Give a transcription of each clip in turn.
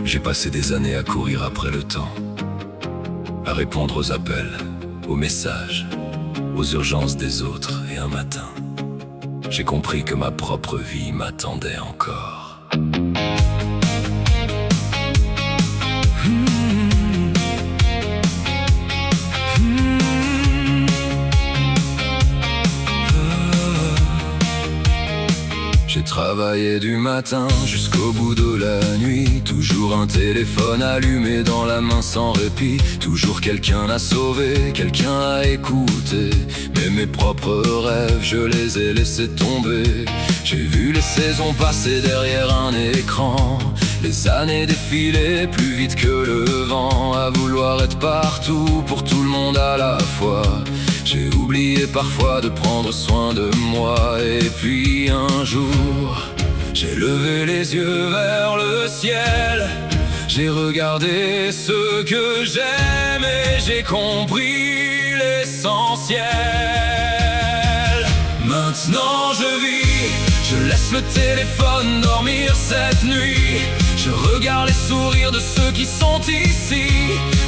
J'ai passé des années à courir après le temps, à répondre aux appels, aux messages, aux urgences des autres, et un matin, j'ai compris que ma propre vie m'attendait encore. J'ai travaillé du matin jusqu'au bout de la nuit. Toujours un téléphone allumé dans la main sans répit. Toujours quelqu'un à sauver, quelqu'un à écouter. Mais mes propres rêves, je les ai laissés tomber. J'ai vu les saisons passer derrière un écran. Les années défilaient plus vite que le vent. À vouloir être partout pour tout le monde à la fois. J'ai oublié parfois de prendre soin de moi. Et puis un jour, j'ai levé les yeux vers le ciel. J'ai regardé ce que j'aime et j'ai compris l'essentiel. Maintenant je vis, je laisse le téléphone dormir cette nuit. Je regarde les sourires de ceux qui sont ici.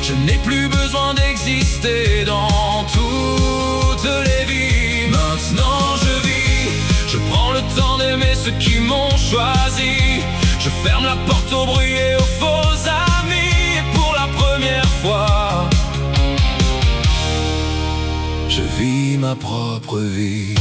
Je n'ai plus besoin d'exister dans toutes les vies. Maintenant je vis, je prends le temps d'aimer ceux qui m'ont choisi. Je ferme la porte au bruit et aux faux amis. Et pour la première fois, je vis ma propre vie.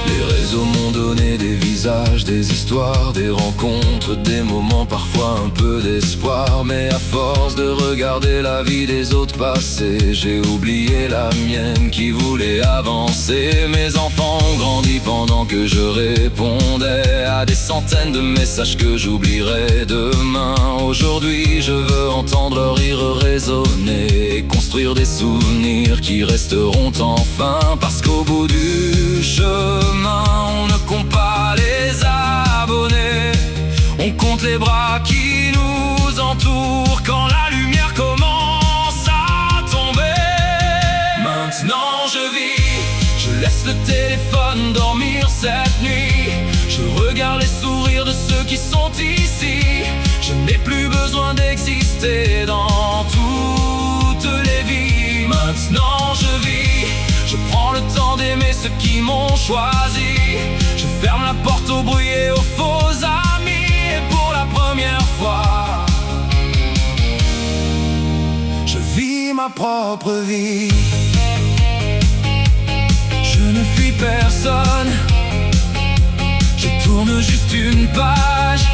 Les réseaux m'ont donné des visages, des histoires, des rencontres, des moments, parfois un peu d'espoir. Mais à force de regarder la vie des autres passer, j'ai oublié la mienne qui voulait avancer. Mes enfants ont grandi pendant que je répondais à des centaines de messages que j'oublierai demain. Aujourd'hui je veux entendre leur rire résonner et construire des souvenirs qui resteront enfin. Parce qu'au bout du chemin, on ne compte pas les abonnés, on compte les bras qui nous entourent quand la lumière commence à tomber. Maintenant je vis, je laisse le téléphone dormir cette nuit. Je regarde les sourires de ceux qui sont ici. Je n'ai plus besoin d'exister dans toutes les vies. Maintenant je vis, je prends le temps d'aimer ceux qui m'ont choisi. Je ferme la porte au bruit et aux faux amis. Et pour la première fois, je vis ma propre vie. Je ne fuis personne, je tourne juste une page.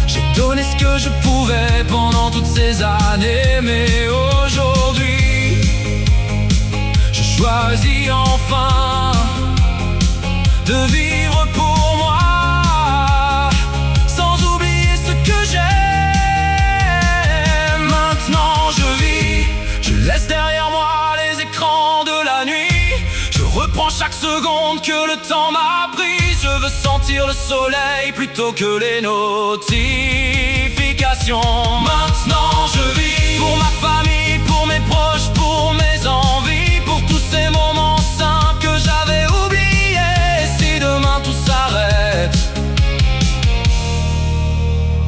J'ai donné ce que je pouvais pendant toutes ces années. Mais aujourd'hui, je choisis enfin de vivre pour moi, sans oublier ce que j'aime. Maintenant je vis, je laisse derrière moi les écrans de la nuit. Je reprends chaque seconde que le temps m'a pris. Je veux sentir le soleil plutôt que les notifications. Maintenant je vis pour ma famille, pour mes proches, pour mes envies, pour tous ces moments simples que j'avais oubliés. Si demain tout s'arrête,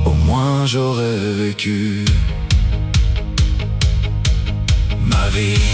au moins j'aurais vécu ma vie.